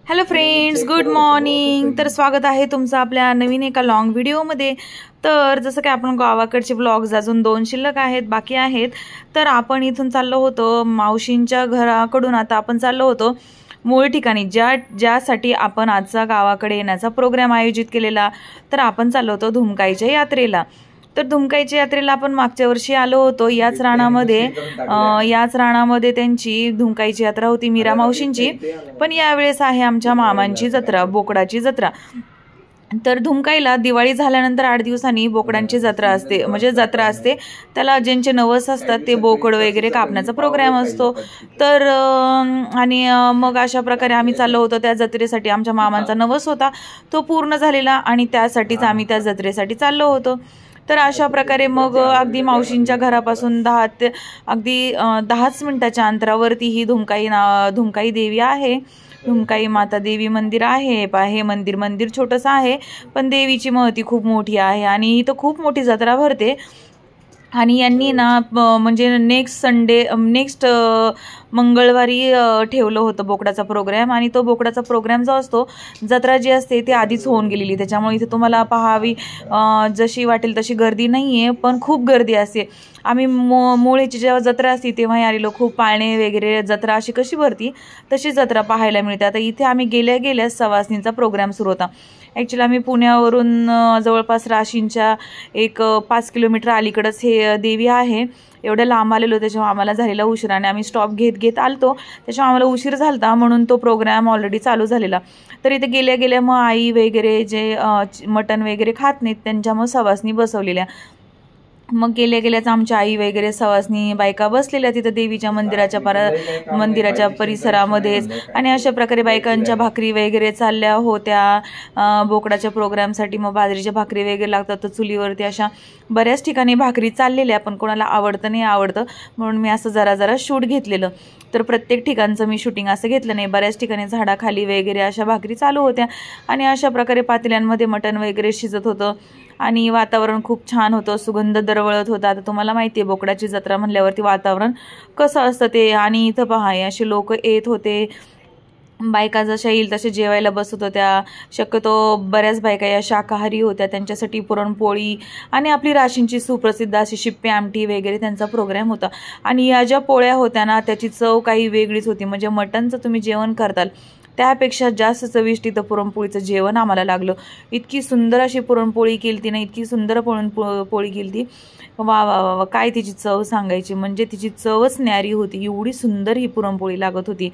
Hello friends, good morning. तर स्वागत आहे तुमचं आपल्या नवीन एका लॉंग व्हिडिओमध्ये। तर जसं की आपण गावाकडचे व्लॉग्स अजून 2 शिल्लक आहेत, बाकी आहेत। तर आपण इथून चाललो होतो मावशींच्या घराकडून। आता आपण चाललो होतो मूळ ठिकाणी, ज्यासाठी आपण आजचा गावाकडे येण्याचा प्रोग्राम आयोजित केलेला। तर आपण चाललो होतो धुमकाईच्या यात्रेला। तर धुमकाईच्या यात्रेला आपण मागच्या वर्षी आलो होतो याच राणामध्ये त्यांची धुमकाईची यात्रा होती, मीरा मावशींची। पण यावेळेस आहे आमच्या मामांची जत्रा, बोकडाची जत्रा। तर धुमकाईला दिवाळी झाल्यानंतर 8 दिवसांनी बोकडांची जत्रा असते, म्हणजे जत्रा असते त्याला। ज्यांचे नवस असतात ते बोकड वगैरे कापण्याचा प्रोग्राम असतो। तर आणि मग अशा प्रकारे आम्ही चाललो होतो त्या जत्रेसाठी। आमच्या मामांचा नवस होता तो पूर्ण झालेला आणि त्यासाठीच आम्ही त्या जत्रेसाठी चाललो होतो। तर अशा प्रकारे मग अगदी मावशींच्या घरापासून 10 मिनिटाच्या अंतरावरती ही धुमकाई देवी आहे। धुमकाई माता देवी मंदिर आहे। हे मंदिर छोटंसं आहे, पण देवीची महती खूप मोठी आहे आणि इथं खूप मोठी जत्रा भरते। आणि यांनी ना म्हणजे नेक्स्ट मंगळवारी ठेवलं होतं बोकडाचा प्रोग्राम। आणि तो बोकडाचा प्रोग्राम जो असतो, जत्रा जी असते ती आधीच होऊन गेलेली, त्याच्यामुळे इथे तुम्हाला पाहावी जशी वाटेल तशी गर्दी नाही आहे, पण खूप गर्दी असते। आम्ही मुळेची जेव्हा जत्रा असते तेव्हा आलेलो, खूप पाळणे वगैरे जत्रा अशी कशी भरती तशी जत्रा पाहायला मिळते। आता इथे आम्ही गेल्या सवासणीचा प्रोग्राम सुरू होता। ॲक्च्युली आम्ही पुण्यावरून जवळपास राशींच्या 5 किलोमीटर अलीकडंच हे देवी आहे। एवढं लांब आलेलो, त्याच्यामुळे आम्हाला झालेला उशीर आणि आम्ही स्टॉप घेत आलतो, त्याच्यामुळे आम्हाला उशीर झालता, म्हणून तो प्रोग्राम ऑलरेडी चालू झालेला। तर इथे गेल्या मग आई वगैरे जे मटण वगैरे खात नाहीत त्यांच्या मग सवासणी बसवलेल्या। मग गेल्याच आमच्या आई वगैरे सवासणी बायका बसलेल्या तिथं देवीच्या मंदिराच्या परिसरामध्येच। आणि अशा प्रकारे बायकांच्या भाकरी वगैरे चालल्या होत्या बोकडाच्या प्रोग्रामसाठी। मग बाजरीच्या भाकरी वगैरे लागतात, तर चुलीवरती अशा बऱ्याच ठिकाणी भाकरी चाललेल्या, पण कोणाला आवडतं नाही आवडतं म्हणून मी असं जरा शूट घेतलेलं। तर प्रत्येक ठिकाणचं मी शूटिंग असं घेतलं नाही, बऱ्याच ठिकाणी झाडाखाली वगैरे अशा भाकरी चालू होत्या। आणि अशा प्रकारे पातेल्यांमध्ये मटण वगैरे शिजत होतं आणि वातावरण खूप छान होतं, सुगंध दरवळत होता। आता तुम्हाला माहिती आहे बोकडाची जत्रा म्हणल्यावरती वातावरण कसं असतं ते। आणि इथं पहा असे लोक येत होते, बायका जशा येईल तसे जेवायला बसत होत्या। शक्यतो बऱ्याच बायका या शाकाहारी होत्या, त्यांच्यासाठी पुरणपोळी आणि आपली राशींची सुप्रसिद्ध अशी शिप्पी आमटी वगैरे त्यांचा प्रोग्राम होता। आणि या ज्या पोळ्या होत्या ना त्याची चव काही वेगळीच होती, म्हणजे मटणचं तुम्ही जेवण करताल त्यापेक्षा जास्त चविष्ट इथं पुरणपोळीचं जेवण आम्हाला लागलं। इतकी सुंदर अशी पुरणपोळी केली ना, इतकी सुंदर पोळी केली वा वा वा, काय तिची चव सांगायची, म्हणजे तिची चवच न्यारी होती, एवढी सुंदर ही पुरणपोळी लागत होती।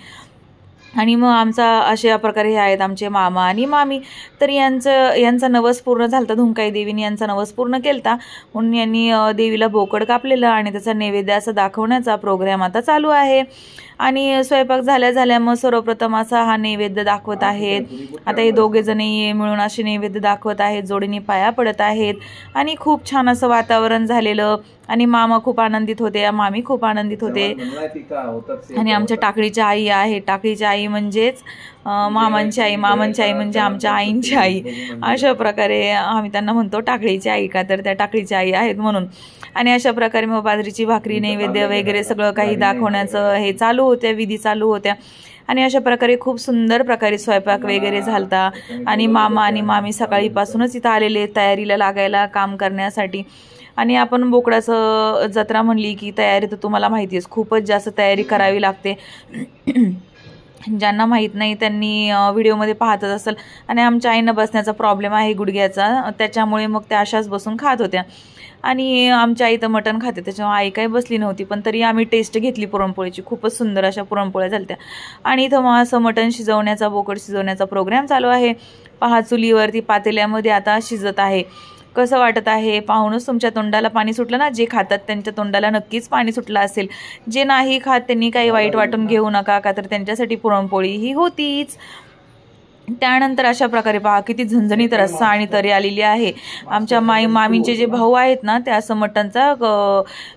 आणि मग अशा प्रकारे हे आहेत आमचे मामा आणि मामी। तर यांचा नवस पूर्ण झालता, धुमकाई देवीने यांचा नवस पूर्ण केलता, म्हणून यांनी देवीला बोकड कापलेलं आणि त्याचा नैवेद्य असं दाखवण्याचा प्रोग्राम आता चालू आहे। आणि स्वयंपाक झाल्या मग सर्वप्रथम असा हा नैवेद्य दाखवत आहेत। आता हे दोघे जण मिळून असे नैवेद्य दाखवत आहेत, जोडीने पाया पडत आहेत आणि खूप छान असं वातावरण झालेलं। आणि मामा खूप आनंदित होते, मामी खूप आनंदित होते। आणि आमच्या टाकडीच्या आई आहे, टाकडीच्या आई म्हणजेच मामांची आई म्हणजे आमच्या आईंची आई। अशा प्रकारे आम्ही त्यांना म्हणतो टाकडीची आई, का तर त्या टाकडीची आई आहेत म्हणून। आणि अशा प्रकारे मग बाजरीची भाकरी नैवेद्य वगैरे सगळं काही दाखवण्याचं हे चालू होत्या, विधी चालू होत्या। आणि अशा प्रकारे खूप सुंदर प्रकारे स्वयंपाक वगैरे झालता। आणि मामा आणि मामी सकाळीपासूनच इथं आलेले तयारीला लागायला, काम करण्यासाठी। आणि आपण बोकडाचं जत्रा म्हणली की तयारी तर तुम्हाला माहिती आहे, खूपच जास्त तयारी करावी लागते। ज्यांना माहीत नाही त्यांनी व्हिडिओमध्ये पाहतच असेल। आणि आमच्या आईनं बसण्याचा प्रॉब्लेम आहे गुडघ्याचा, त्याच्यामुळे मग त्या अशाच बसून खात होत्या। आणि आमच्या आई तर मटण खाते, त्याच्यामुळे आई काही बसली नव्हती, पण तरी आम्ही टेस्ट घेतली पुरणपोळीची, खूपच सुंदर अशा पुरणपोळ्या झाल्या। आणि इथं मग असं मटण बोकड शिजवण्याचा प्रोग्राम चालू आहे। पहा चुलीवरती पातेल्यामध्ये आता शिजत आहे। कसं वाटत आहे पाहूनच तुमच्या तोंडाला पाणी सुटलं ना। जे खातात त्यांच्या तोंडाला नक्कीच पाणी सुटलं असेल, जे नाही खात त्यांनी काही वाईट वाटून घेऊ नका, का तर त्यांच्यासाठी पुरणपोळी ही होतीच। त्यानंतर अशा प्रकारे पहा किती झणझणीत रस्सा आणि तरी आलेली आहे। आमच्या मामींचे जे भाऊ आहेत ना ते असं मटणचा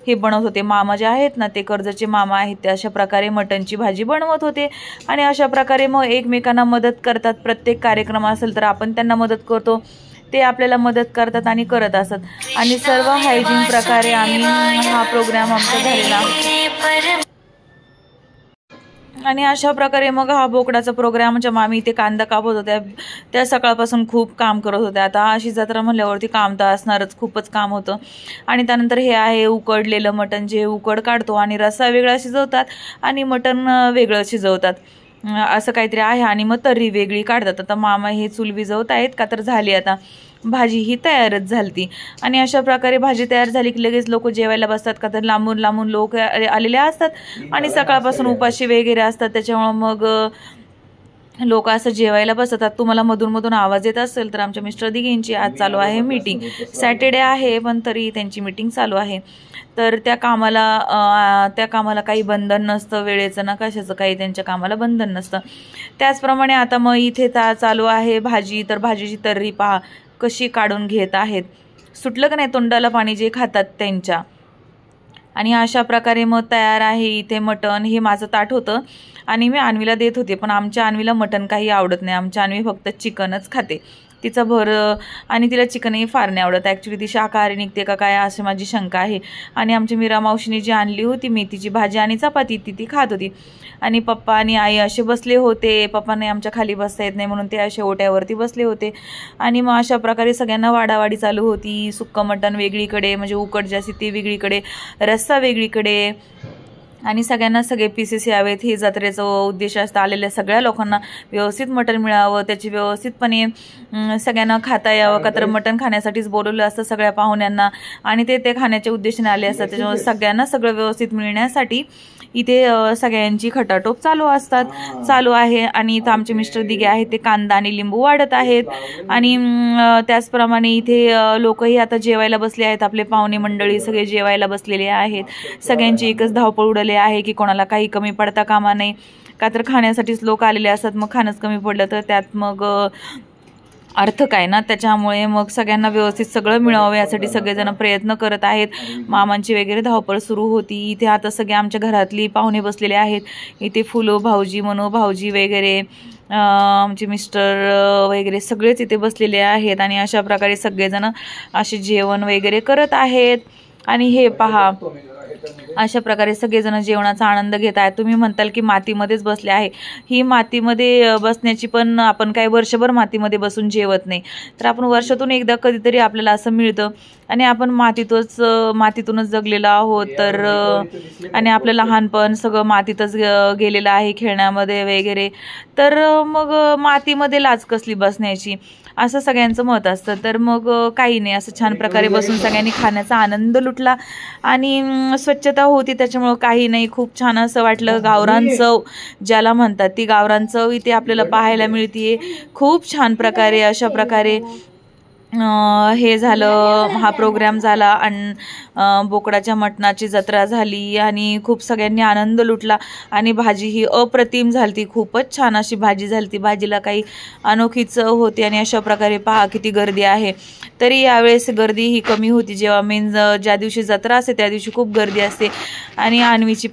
हे बनवत होते। मामा जे आहेत ना ते कर्जचे मामा आहेत, ते अशा प्रकारे मटणची भाजी बनवत होते। आणि अशा प्रकारे मग एकमेकांना मदत करतात, प्रत्येक कार्यक्रम असेल तर आपण त्यांना मदत करतो, ते आपल्याला मदत करतात आणि करत असतात। आणि सर्व हायजीन प्रकारे आम्ही हा प्रोग्राम आमचा झालेला। आणि अशा प्रकारे मग हा बोकडाचा प्रोग्राम आमच्या मामी इथे कांदा कापत होत्या. त्या सकाळपासून खूप काम करत होत्या. आता अशी जत्रा म्हणल्यावरती काम तर असणारच, खूपच काम होतं. आणि त्यानंतर हे आहे उकडलेलं मटण, जे उकड काढतो आणि रस्सा वेगळा शिजवतात आणि मटण वेगळं शिजवतात, असं काहीतरी आहे. आणि मग तर्री वेगळी काढतात. आता मामा हे चूल विजवत आहेत का तर झाली आता भाजी ही तयारच झाली. आणि अशा प्रकारे भाजी तयार झाली की लगेच लोक जेवायला बसतात, का तर लांबून लांबून लोक आलेले असतात आणि सकाळपासून उपाशी वगैरे असतात. त्याच्यामुळं मग लोक असं जेवायला बसतात. तुम्हाला मधून मधून आवाज येत असेल तर आमच्या मिस्टर दिघींची आज चालू आहे मीटिंग. सॅटर्डे आहे पण तरी त्यांची मीटिंग चालू आहे. तर त्या कामाला काही बंधन नसतं वेळेचं ना कशाचं, काही त्यांच्या कामाला बंधन नसतं. त्याचप्रमाणे आता मग इथे चालू आहे भाजी. तर भाजीची तर्री पहा कशी काढून घेत आहेत, सुटलं का नाही तोंडाला पाणी जे खातात त्यांच्या. आणि अशा प्रकारे मग तयार आहे इथे मटण. हे माझं ताट होतं आणि मी अन्वीला देत होते, पण आमच्या अन्वीला मटण काही आवडत नाही. आमच्या अन्वी फक्त चिकनच खाते, तिचा भर. आणि तिला चिकनही फार नाही आवडत. ॲक्च्युली ती शाकाहारी निघते का काय अशी माझी शंका आहे. आणि आमची मीरा मावशीने जी आणली होती मेथीची भाजी आणि चपाती ती खात होती. आणि पप्पा आणि आई असे बसले होते. पप्पाने आमच्या खाली बसता येत नाही म्हणून ते असे ओट्यावरती बसले होते. आणि मग अशा प्रकारे सगळ्यांना वाडावाडी चालू होती. सुक्कं मटण वेगळीकडे, म्हणजे उकड जी असते ती वेगळीकडे, रस्सा वेगळीकडे. आणि सगळ्यांना सगळे पीसेस यावेत, हे जत्रेचं उद्देश असतं. आलेल्या सगळ्या लोकांना व्यवस्थित मटण मिळावं, त्याची व्यवस्थितपणे सगळ्यांना खाता यावं, का तर मटण खाण्यासाठीच बोलवलं असतं सगळ्या पाहुण्यांना आणि ते खाण्याच्या उद्देशाने आले असतात. त्याच्यामुळे सगळ्यांना सगळं व्यवस्थित मिळण्यासाठी इथे सगळ्यांची खटाटोप चालू आहे. आणि इथं आमचे मिस्टर दिघे आहेत ते कांदा आणि लिंबू वाढत आहेत. आणि त्याचप्रमाणे इथे लोकही आता जेवायला बसले आहेत. आपले पाहुणे मंडळी सगळे जेवायला बसलेले आहेत. सगळ्यांची एकच धावपळ उडली आहे की कोणाला काही कमी पडता कामा नये, का तर खाण्यासाठीच लोक आलेले असतात. मग खाणंच कमी पडलं तर त्यात मग अर्थ काय ना. त्याच्यामुळे मग सगळ्यांना व्यवस्थित सगळं मिळावं यासाठी सगळेजण प्रयत्न करत आहेत. मामांची वगैरे धावपळ सुरू होती. इथे आता सगळे आमच्या घरातली पाहुणे बसलेले आहेत. इथे फुलो भाऊजी, मनो भाऊजी वगैरे, आमचे मिस्टर वगैरे सगळेच इथे बसलेले आहेत. आणि अशा प्रकारे सगळेजण असे जेवण वगैरे करत आहेत. आणि हे पहा अशा प्रकारे सगळेजण जेवणाचा आनंद घेत आहेत. तुम्ही म्हणताल की मातीमध्येच बसले आहे. ही मातीमध्ये बसण्याची पण आपण काय वर्षभर मातीमध्ये बसून जेवत नाही, तर आपण वर्षातून एकदा कधीतरी आपल्याला असं मिळतं. आणि आपण मातीतूनच जगलेलो आहोत. तर आणि आपलं लहानपण सगळं मातीतच गेलेलं आहे, खेळण्यामध्ये वगैरे. तर मग मातीमध्ये लाज कसली बसण्याची, असं सगळ्यांचं मत असतं. तर मग काही नाही, असं छान प्रकारे बसून सगळ्यांनी खाण्याचा आनंद लुटला. आणि स्वच्छता होती त्याच्यामुळं काही नाही, खूप छान असं वाटलं. गावरान चव ज्याला म्हणतात ती गावरान चव इथे आपल्याला पाहायला मिळते खूप छान प्रकारे. अशा प्रकारे हे झालं, हा प्रोग्राम झाला. आणि बोकडाच्या मटणाची जत्रा झाली आणि खूप सगळ्यांनी आनंद लुटला. आणि भाजी ही अप्रतिम झाली, खूपच छान अशी भाजी झाली. भाजीला काही अनोखी चव होती. आणि अशा प्रकारे पहा किती गर्दी आहे. तरी यावेळेस गर्दी ही कमी होती. जेव्हा ज्या दिवशी जत्रा असते त्या दिवशी खूप गर्दी असते. आणि अन्वीची